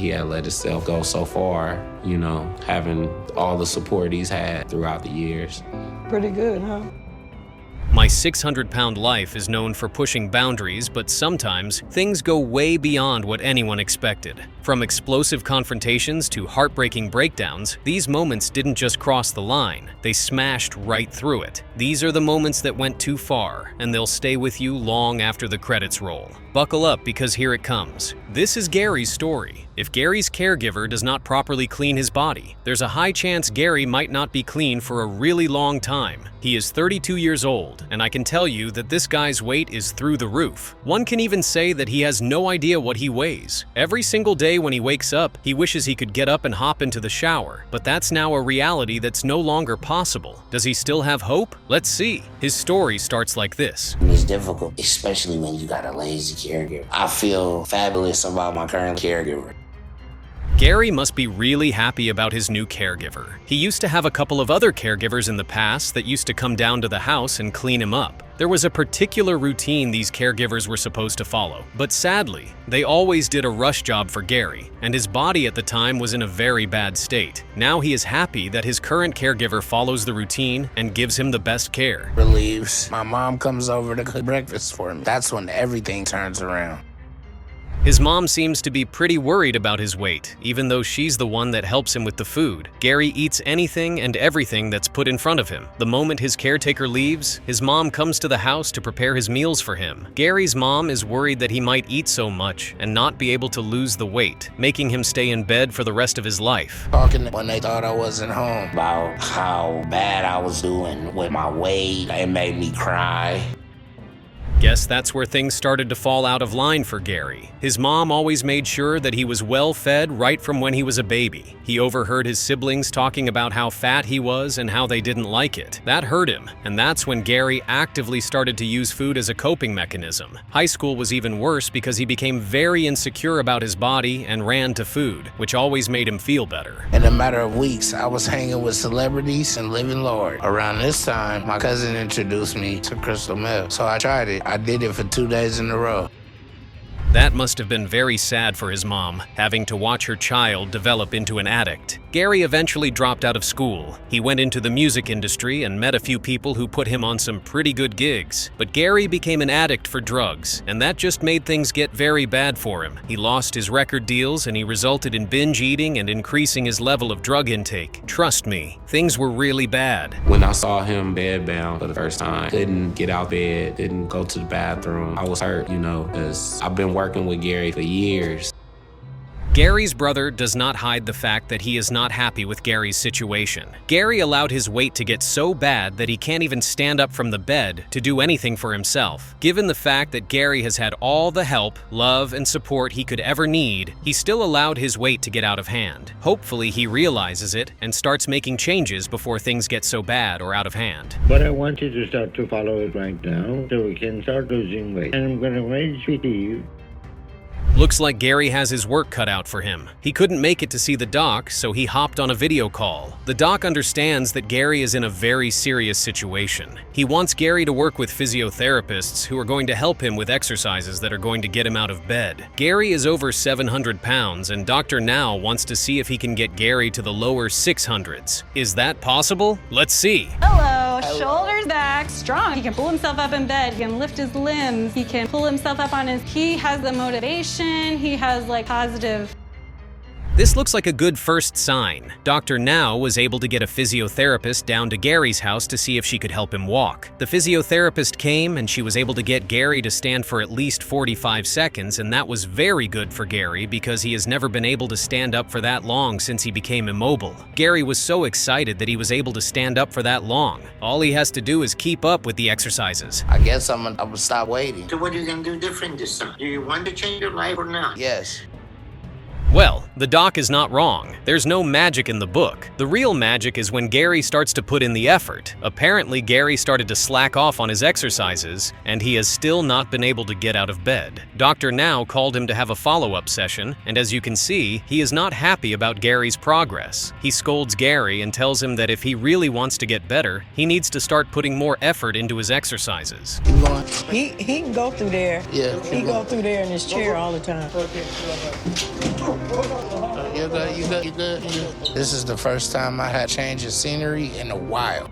he had let himself go so far, having all the support he's had throughout the years. Pretty good, huh? My 600-pound life is known for pushing boundaries, but sometimes things go way beyond what anyone expected. From explosive confrontations to heartbreaking breakdowns, these moments didn't just cross the line, they smashed right through it. These are the moments that went too far, and they'll stay with you long after the credits roll. Buckle up, because here it comes. This is Gary's story. If Gary's caregiver does not properly clean his body, there's a high chance Gary might not be clean for a really long time. He is 32 years old, and I can tell you that this guy's weight is through the roof. One can even say that he has no idea what he weighs. Every single day when he wakes up, he wishes he could get up and hop into the shower, but that's now a reality that's no longer possible. Does he still have hope? Let's see. His story starts like this. It's difficult, especially when you got a lazy caregiver. I feel fabulous about my current caregiver. Gary must be really happy about his new caregiver. He used to have a couple of other caregivers in the past that used to come down to the house and clean him up. There was a particular routine these caregivers were supposed to follow, but sadly, they always did a rush job for Gary, and his body at the time was in a very bad state. Now he is happy that his current caregiver follows the routine and gives him the best care. Relieves. My mom comes over to cook breakfast for me. That's when everything turns around. His mom seems to be pretty worried about his weight, even though she's the one that helps him with the food. Gary eats anything and everything that's put in front of him. The moment his caretaker leaves, his mom comes to the house to prepare his meals for him. Gary's mom is worried that he might eat so much and not be able to lose the weight, making him stay in bed for the rest of his life. Talking when they thought I wasn't home about how bad I was doing with my weight, it made me cry. Guess that's where things started to fall out of line for Gary. His mom always made sure that he was well fed right from when he was a baby. He overheard his siblings talking about how fat he was and how they didn't like it. That hurt him, and that's when Gary actively started to use food as a coping mechanism. High school was even worse because he became very insecure about his body and ran to food, which always made him feel better. In a matter of weeks, I was hanging with celebrities and living large. Around this time, my cousin introduced me to crystal meth, so I tried it. I did it for 2 days in a row. That must have been very sad for his mom, having to watch her child develop into an addict. Gary eventually dropped out of school. He went into the music industry and met a few people who put him on some pretty good gigs. But Gary became an addict for drugs, and that just made things get very bad for him. He lost his record deals, and he resulted in binge eating and increasing his level of drug intake. Trust me, things were really bad. When I saw him bedbound for the first time, couldn't get out of bed, didn't go to the bathroom, I was hurt, because I've been working with Gary for years. Gary's brother does not hide the fact that he is not happy with Gary's situation. Gary allowed his weight to get so bad that he can't even stand up from the bed to do anything for himself. Given the fact that Gary has had all the help, love, and support he could ever need, he still allowed his weight to get out of hand. Hopefully, he realizes it and starts making changes before things get so bad or out of hand. But I want you to start to follow it right now so we can start losing weight. And I'm going to raise with you. Looks like Gary has his work cut out for him. He couldn't make it to see the doc, so he hopped on a video call. The doc understands that Gary is in a very serious situation. He wants Gary to work with physiotherapists who are going to help him with exercises that are going to get him out of bed. Gary is over 700 pounds, and Dr. Now wants to see if he can get Gary to the lower 600s. Is that possible? Let's see. Hello, shoulders back, strong. He can pull himself up in bed, he can lift his limbs, he can pull himself up on he has the motivation, he has positive. This looks like a good first sign. Dr. Now was able to get a physiotherapist down to Gary's house to see if she could help him walk. The physiotherapist came and she was able to get Gary to stand for at least 45 seconds, and that was very good for Gary because he has never been able to stand up for that long since he became immobile. Gary was so excited that he was able to stand up for that long. All he has to do is keep up with the exercises. I guess I'm gonna stop waiting. So what are you gonna do different this time? Do you want to change your life or not? Yes. Well, the doc is not wrong. There's no magic in the book. The real magic is when Gary starts to put in the effort. Apparently, Gary started to slack off on his exercises, and he has still not been able to get out of bed. Dr. Now called him to have a follow-up session, and as you can see, he is not happy about Gary's progress. He scolds Gary and tells him that if he really wants to get better, he needs to start putting more effort into his exercises. Keep going. He can go through there. Yeah. He go through there in his chair all the time. good, you good, you good. This is the first time I had change of scenery in a while.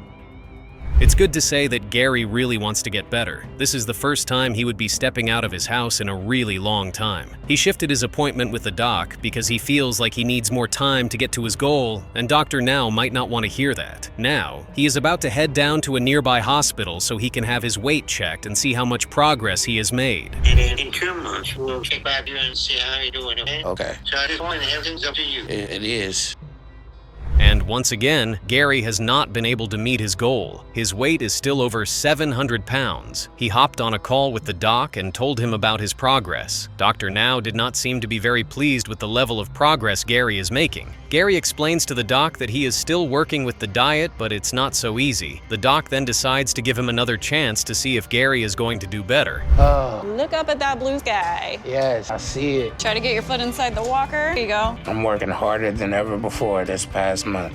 It's good to say that Gary really wants to get better. This is the first time he would be stepping out of his house in a really long time. He shifted his appointment with the doc because he feels like he needs more time to get to his goal, and Dr. Now might not want to hear that. Now, he is about to head down to a nearby hospital so he can have his weight checked and see how much progress he has made. And then in 2 months, we'll check back here and see how you're doing, okay? Okay. So at this point, everything's up to you. It is. And once again, Gary has not been able to meet his goal. His weight is still over 700 pounds. He hopped on a call with the doc and told him about his progress. Dr. Now did not seem to be very pleased with the level of progress Gary is making. Gary explains to the doc that he is still working with the diet, but it's not so easy. The doc then decides to give him another chance to see if Gary is going to do better. Oh, Look up at that blue sky. yes, I see it. Try to get your foot inside the walker. Here you go. I'm working harder than ever before this past month.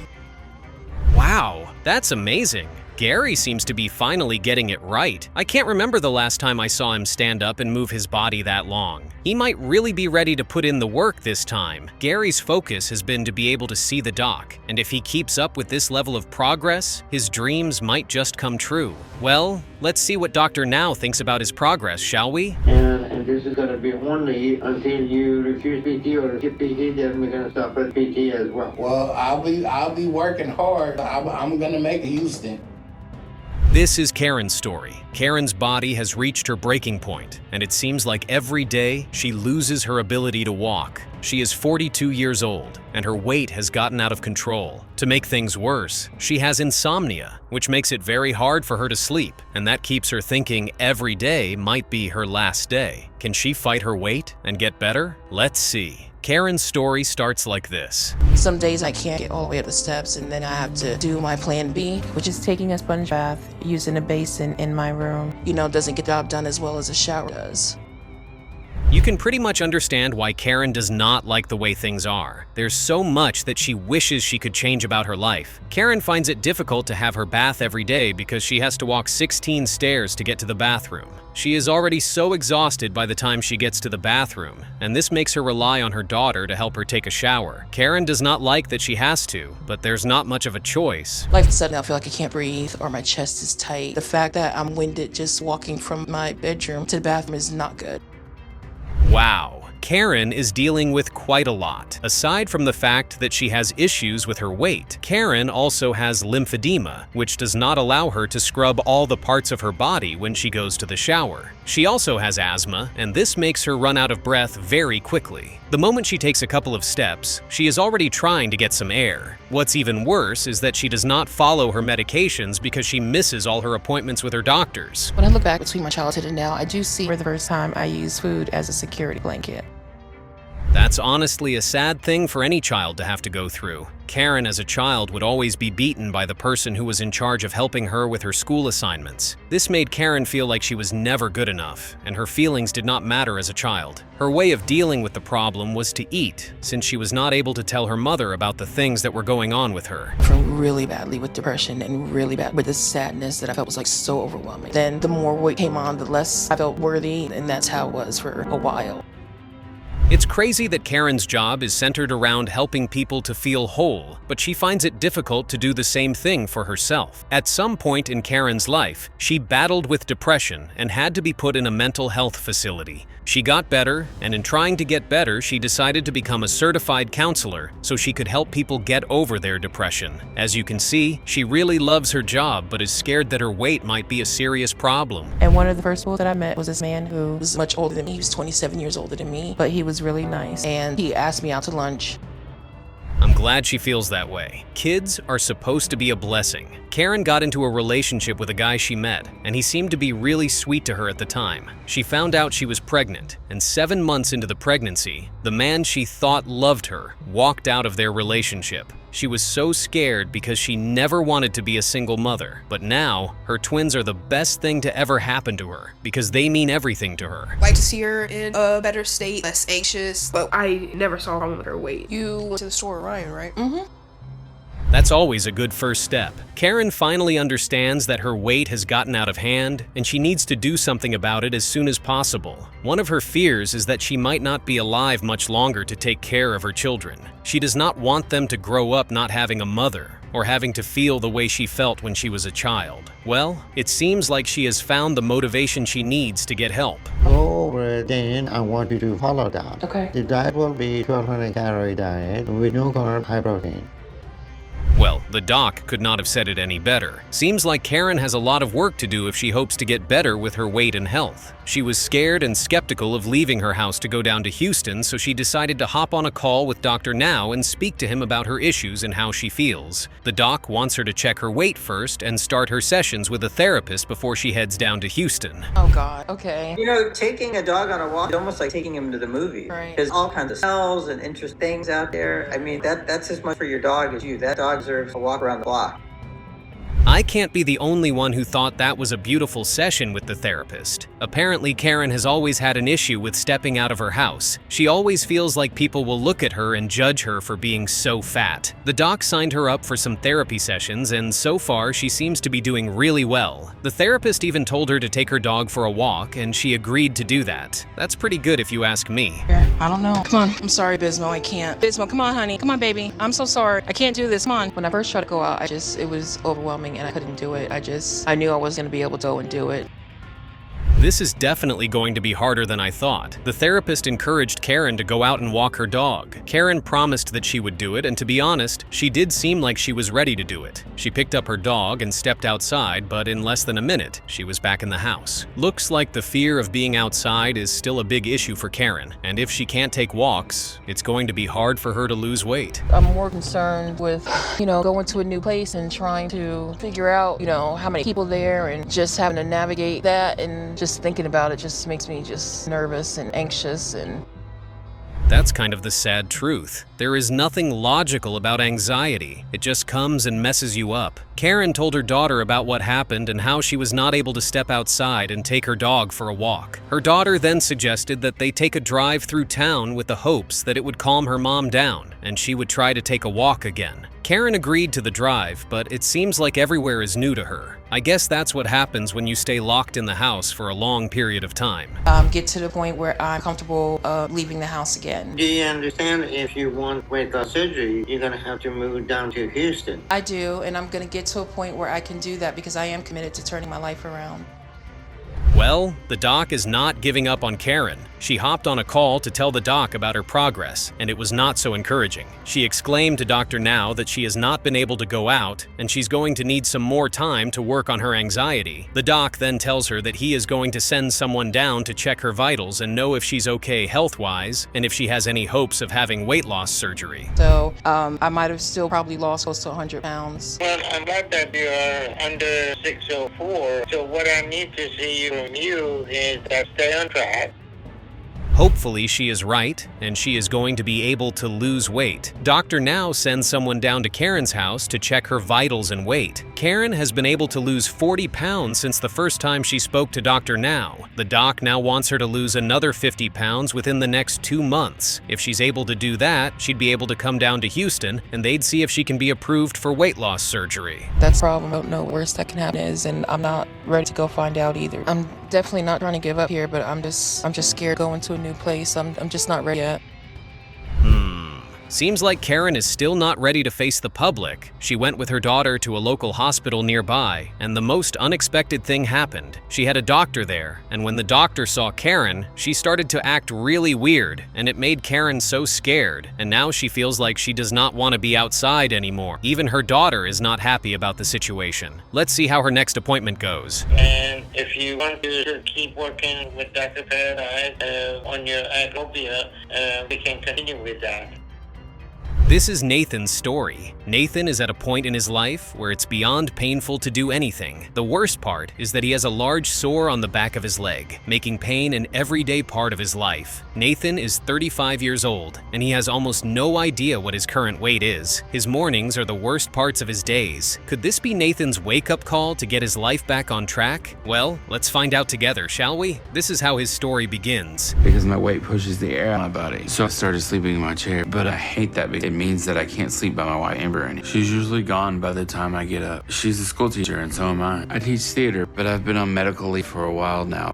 Wow, that's amazing. Gary seems to be finally getting it right. I can't remember the last time I saw him stand up and move his body that long. He might really be ready to put in the work this time. Gary's focus has been to be able to see the doc, and if he keeps up with this level of progress, his dreams might just come true. Well, let's see what Dr. Now thinks about his progress, shall we? And this is going to be only until you refuse PT or skip PT, then we're going to stop at PT as well. Well, I'll be working hard. I'm gonna make Houston. This is Karen's story. Karen's body has reached her breaking point, and it seems like every day she loses her ability to walk. She is 42 years old, and her weight has gotten out of control. To make things worse, she has insomnia, which makes it very hard for her to sleep, and that keeps her thinking every day might be her last day. Can she fight her weight and get better? Let's see. Karen's story starts like this. Some days I can't get all the way up the steps, and then I have to do my plan B, which is taking a sponge bath using a basin in my room. Doesn't get the job done as well as a shower does. You can pretty much understand why Karen does not like the way things are. There's so much that she wishes she could change about her life. Karen finds it difficult to have her bath every day because she has to walk 16 stairs to get to the bathroom. She is already so exhausted by the time she gets to the bathroom, and this makes her rely on her daughter to help her take a shower. Karen does not like that she has to, but there's not much of a choice. Like suddenly I feel like I can't breathe or my chest is tight. The fact that I'm winded just walking from my bedroom to the bathroom is not good. Wow. Karen is dealing with quite a lot. Aside from the fact that she has issues with her weight, Karen also has lymphedema, which does not allow her to scrub all the parts of her body when she goes to the shower. She also has asthma, and this makes her run out of breath very quickly. The moment she takes a couple of steps, she is already trying to get some air. What's even worse is that she does not follow her medications because she misses all her appointments with her doctors. When I look back between my childhood and now, I do see for the first time I use food as a security blanket. That's honestly a sad thing for any child to have to go through. Karen as a child would always be beaten by the person who was in charge of helping her with her school assignments. This made Karen feel like she was never good enough, and her feelings did not matter as a child. Her way of dealing with the problem was to eat, since she was not able to tell her mother about the things that were going on with her. From really badly with depression and really bad with the sadness that I felt was like so overwhelming. Then the more weight came on, the less I felt worthy, and that's how it was for a while. It's crazy that Karen's job is centered around helping people to feel whole, but she finds it difficult to do the same thing for herself. At some point in Karen's life, she battled with depression and had to be put in a mental health facility. She got better, and in trying to get better, she decided to become a certified counselor so she could help people get over their depression. As you can see, she really loves her job but is scared that her weight might be a serious problem. And one of the first people that I met was this man who was much older than me. He was 27 years older than me, but he was really nice. And he asked me out to lunch. I'm glad she feels that way. Kids are supposed to be a blessing. Karen got into a relationship with a guy she met, and he seemed to be really sweet to her at the time. She found out she was pregnant, and 7 months into the pregnancy, the man she thought loved her walked out of their relationship. She was so scared because she never wanted to be a single mother. But now, her twins are the best thing to ever happen to her because they mean everything to her. Like to see her in a better state, less anxious, but I never saw a problem with her weight. You went to the store with Ryan, right? Mm-hmm. That's always a good first step. Karen finally understands that her weight has gotten out of hand and she needs to do something about it as soon as possible. One of her fears is that she might not be alive much longer to take care of her children. She does not want them to grow up not having a mother or having to feel the way she felt when she was a child. Well, it seems like she has found the motivation she needs to get help. Over then, I want you to follow that. Okay. The diet will be 1200 calorie diet with no carb, high protein. Well, the doc could not have said it any better. Seems like Karen has a lot of work to do if she hopes to get better with her weight and health. She was scared and skeptical of leaving her house to go down to Houston, so she decided to hop on a call with Dr. Now and speak to him about her issues and how she feels. The doc wants her to check her weight first and start her sessions with a therapist before she heads down to Houston. Oh God, okay. You know, taking a dog on a walk is almost like taking him to the movie. Right. There's all kinds of smells and interesting things out there. I mean, that's as much for your dog as you. That dog deserves a walk around the block. I can't be the only one who thought that was a beautiful session with the therapist. Apparently, Karen has always had an issue with stepping out of her house. She always feels like people will look at her and judge her for being so fat. The doc signed her up for some therapy sessions, and so far, she seems to be doing really well. The therapist even told her to take her dog for a walk, and she agreed to do that. That's pretty good if you ask me. I don't know. Come on. I'm sorry, Bismo. I can't. Bismo, come on, honey. Come on, baby. I'm so sorry. I can't do this. Come on. When I first tried to go out, it was overwhelming and I couldn't do it. I knew I wasn't going to be able to go and do it. This is definitely going to be harder than I thought. The therapist encouraged Karen to go out and walk her dog. Karen promised that she would do it, and to be honest, she did seem like she was ready to do it. She picked up her dog and stepped outside, but in less than a minute, she was back in the house. Looks like the fear of being outside is still a big issue for Karen, and if she can't take walks, it's going to be hard for her to lose weight. I'm more concerned with, going to a new place and trying to figure out, how many people there and just having to navigate that, and just thinking about it just makes me just nervous and anxious. And that's kind of the sad truth. There is nothing logical about anxiety. It just comes and messes you up. Karen told her daughter about what happened and how she was not able to step outside and take her dog for a walk. Her daughter then suggested that they take a drive through town with the hopes that it would calm her mom down and she would try to take a walk again. Karen agreed to the drive, but it seems like everywhere is new to her. I guess that's what happens when you stay locked in the house for a long period of time. Get to the point where I'm comfortable leaving the house again. Do you understand if you want weight loss surgery, you're going to have to move down to Houston? I do, and I'm going to get to a point where I can do that because I am committed to turning my life around. Well, the doc is not giving up on Karen. She hopped on a call to tell the doc about her progress, and it was not so encouraging. She exclaimed to Dr. Now that she has not been able to go out, and she's going to need some more time to work on her anxiety. The doc then tells her that he is going to send someone down to check her vitals and know if she's okay health-wise, and if she has any hopes of having weight loss surgery. So, I might have still probably lost close to 100 pounds. Well, I'm glad that you are under 604, so what I need to see from you is that stay on track. Hopefully she is right, and she is going to be able to lose weight. Dr. Now sends someone down to Karen's house to check her vitals and weight. Karen has been able to lose 40 pounds since the first time she spoke to Dr. Now. The doc now wants her to lose another 50 pounds within the next 2 months. If she's able to do that, she'd be able to come down to Houston, and they'd see if she can be approved for weight loss surgery. That's the problem. I don't know where that can happen is, and I'm not ready to go find out either. I'm definitely not trying to give up here, but I'm just scared going to a new place. I'm just not ready yet. Seems like Karen is still not ready to face the public. She went with her daughter to a local hospital nearby, and the most unexpected thing happened. She had a doctor there, and when the doctor saw Karen, she started to act really weird, and it made Karen so scared, and now she feels like she does not want to be outside anymore. Even her daughter is not happy about the situation. Let's see how her next appointment goes. And if you want to keep working with Dr. Paradise on your atopia, we can continue with that. This is Nathan's story. Nathan is at a point in his life where it's beyond painful to do anything. The worst part is that he has a large sore on the back of his leg, making pain an everyday part of his life. Nathan is 35 years old, and he has almost no idea what his current weight is. His mornings are the worst parts of his days. Could this be Nathan's wake-up call to get his life back on track? Well, let's find out together, shall we? This is how his story begins. Because my weight pushes the air out of my body. So I started sleeping in my chair, but I hate that because it means that I can't sleep by my wife Amber anymore. She's usually gone by the time I get up. She's a school teacher and so am I. I teach theater, but I've been on medical leave for a while now.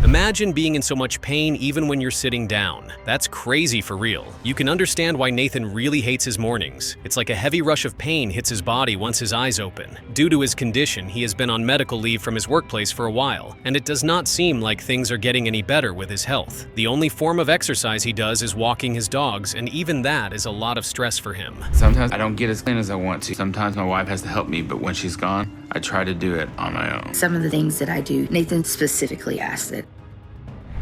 Imagine being in so much pain even when you're sitting down. That's crazy for real. You can understand why Nathan really hates his mornings. It's like a heavy rush of pain hits his body once his eyes open. Due to his condition, he has been on medical leave from his workplace for a while, and it does not seem like things are getting any better with his health. The only form of exercise he does is walking his dogs, and even that is a lot of stress for him. Sometimes I don't get as clean as I want to. Sometimes my wife has to help me, but when she's gone, I try to do it on my own. Some of the things that I do, Nathan specifically asked it.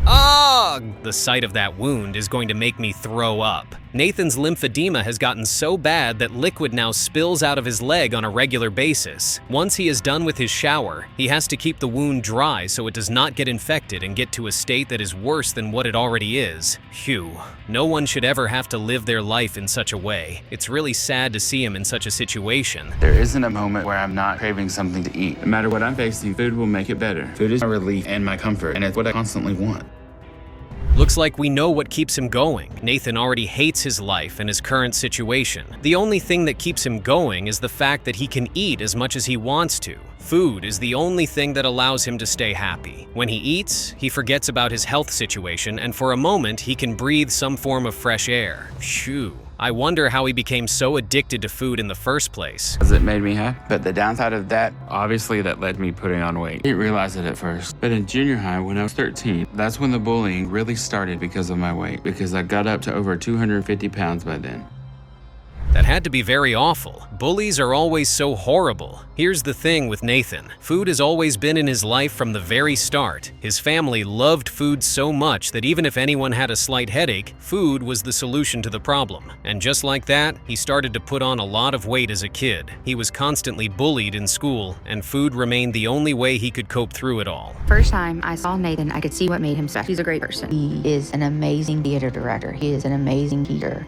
Ugh! The sight of that wound is going to make me throw up. Nathan's lymphedema has gotten so bad that liquid now spills out of his leg on a regular basis. Once he is done with his shower, he has to keep the wound dry so it does not get infected and get to a state that is worse than what it already is. Phew. No one should ever have to live their life in such a way. It's really sad to see him in such a situation. There isn't a moment where I'm not craving something to eat. No matter what I'm facing, food will make it better. Food is my relief and my comfort, and it's what I constantly want. Looks like we know what keeps him going. Nathan already hates his life and his current situation. The only thing that keeps him going is the fact that he can eat as much as he wants to. Food is the only thing that allows him to stay happy. When he eats, he forgets about his health situation, and for a moment, he can breathe some form of fresh air. Phew. I wonder how he became so addicted to food in the first place. Because it made me happy. But the downside of that, obviously that led me putting on weight. I didn't realize it at first. But in junior high, when I was 13, that's when the bullying really started because of my weight. Because I got up to over 250 pounds by then. That had to be very awful. Bullies are always so horrible. Here's the thing with Nathan. Food has always been in his life from the very start. His family loved food so much that even if anyone had a slight headache, food was the solution to the problem. And just like that, he started to put on a lot of weight as a kid. He was constantly bullied in school, and food remained the only way he could cope through it all. First time I saw Nathan, I could see what made him special. He's a great person. He is an amazing theater director. He is an amazing teacher.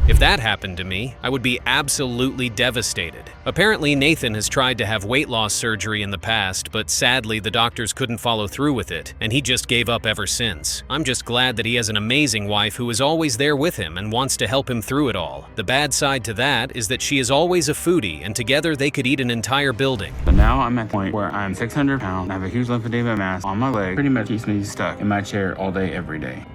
If that happened to me, I would be absolutely devastated. Apparently, Nathan has tried to have weight loss surgery in the past, but sadly, the doctors couldn't follow through with it, and he just gave up ever since. I'm just glad that he has an amazing wife who is always there with him and wants to help him through it all. The bad side to that is that she is always a foodie, and together they could eat an entire building. But now I'm at the point where I'm 600 pounds, I have a huge lymphedema mass on my leg, pretty much keeps me stuck in my chair all day, every day.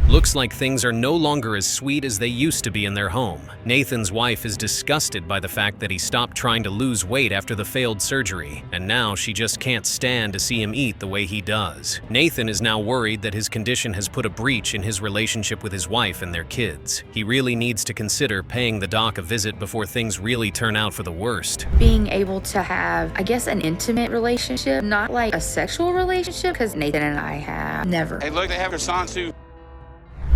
Looks like things are no longer as sweet as they used to be in their home. Nathan's wife is disgusted by the fact that he stopped trying to lose weight after the failed surgery, and now she just can't stand to see him eat the way he does. Nathan is now worried that his condition has put a breach in his relationship with his wife and their kids. He really needs to consider paying the doc a visit before things really turn out for the worst. Being able to have, I guess, an intimate relationship, not like a sexual relationship, because Nathan and I have never. Hey, look, they have croissants too.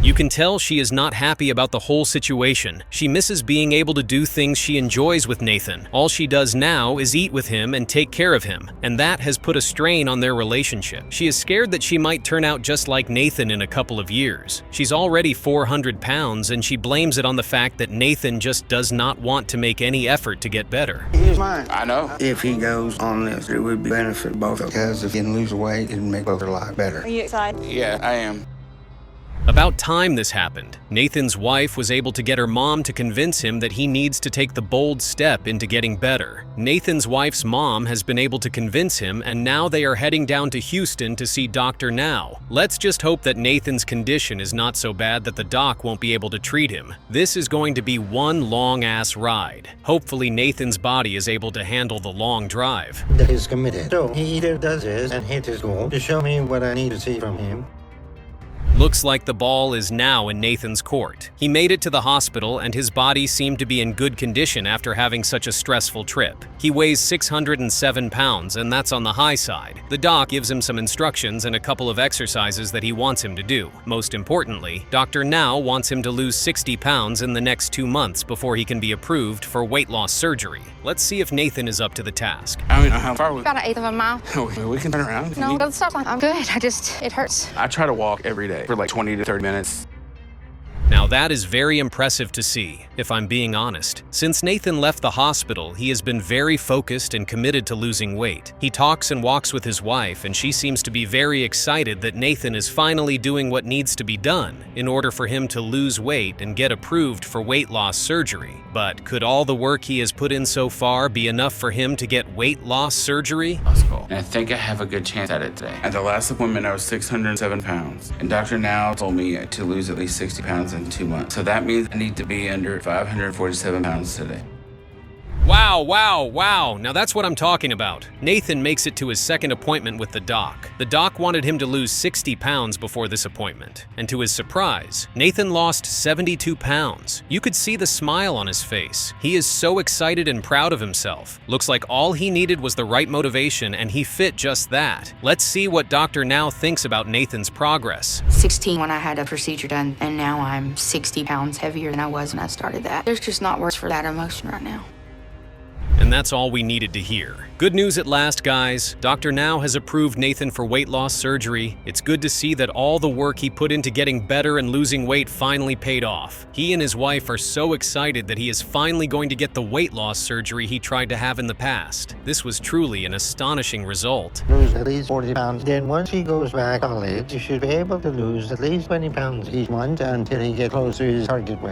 You can tell she is not happy about the whole situation. She misses being able to do things she enjoys with Nathan. All she does now is eat with him and take care of him, and that has put a strain on their relationship. She is scared that she might turn out just like Nathan in a couple of years. She's already 400 pounds, and she blames it on the fact that Nathan just does not want to make any effort to get better. Here's mine. I know. If he goes on this, it would benefit both of us. Because if he can lose weight, it'd make both their lives better. Are you excited? Yeah, I am. About time this happened. Nathan's wife was able to get her mom to convince him that he needs to take the bold step into getting better. Nathan's wife's mom has been able to convince him, and now they are heading down to Houston to see Dr. Now. Let's just hope that Nathan's condition is not so bad that the doc won't be able to treat him. This is going to be one long-ass ride. Hopefully Nathan's body is able to handle the long drive. That is committed. So he either does this and hit his goal to show me what I need to see from him. Looks like the ball is now in Nathan's court. He made it to the hospital and his body seemed to be in good condition after having such a stressful trip. He weighs 607 pounds and that's on the high side. The doc gives him some instructions and a couple of exercises that he wants him to do. Most importantly, Dr. Now wants him to lose 60 pounds in the next 2 months before he can be approved for weight loss surgery. Let's see if Nathan is up to the task. I mean, how far are we? About 1/8 of a mile. We can turn around. No, don't stop. I'm good. It hurts. I try to walk every day for like 20 to 30 minutes. Now that is very impressive to see, if I'm being honest. Since Nathan left the hospital, he has been very focused and committed to losing weight. He talks and walks with his wife, and she seems to be very excited that Nathan is finally doing what needs to be done in order for him to lose weight and get approved for weight loss surgery. But could all the work he has put in so far be enough for him to get weight loss surgery? And I think I have a good chance at it today. At the last appointment, I was 607 pounds. And Dr. Now told me to lose at least 60 pounds in 2 months. So that means I need to be under 547 pounds today. Wow, wow, wow. Now that's what I'm talking about. Nathan makes it to his second appointment with the doc. The doc wanted him to lose 60 pounds before this appointment. And to his surprise, Nathan lost 72 pounds. You could see the smile on his face. He is so excited and proud of himself. Looks like all he needed was the right motivation, and he fit just that. Let's see what Dr. Now thinks about Nathan's progress. 16 when I had a procedure done, and now I'm 60 pounds heavier than I was when I started that. There's just not words for that emotion right now. And that's all we needed to hear. Good news at last, guys. Dr. Now has approved Nathan for weight loss surgery. It's good to see that all the work he put into getting better and losing weight finally paid off. He and his wife are so excited that he is finally going to get the weight loss surgery he tried to have in the past. This was truly an astonishing result. Lose at least 40 pounds. Then once he goes back to college, you should be able to lose at least 20 pounds each month until he gets close to his target weight.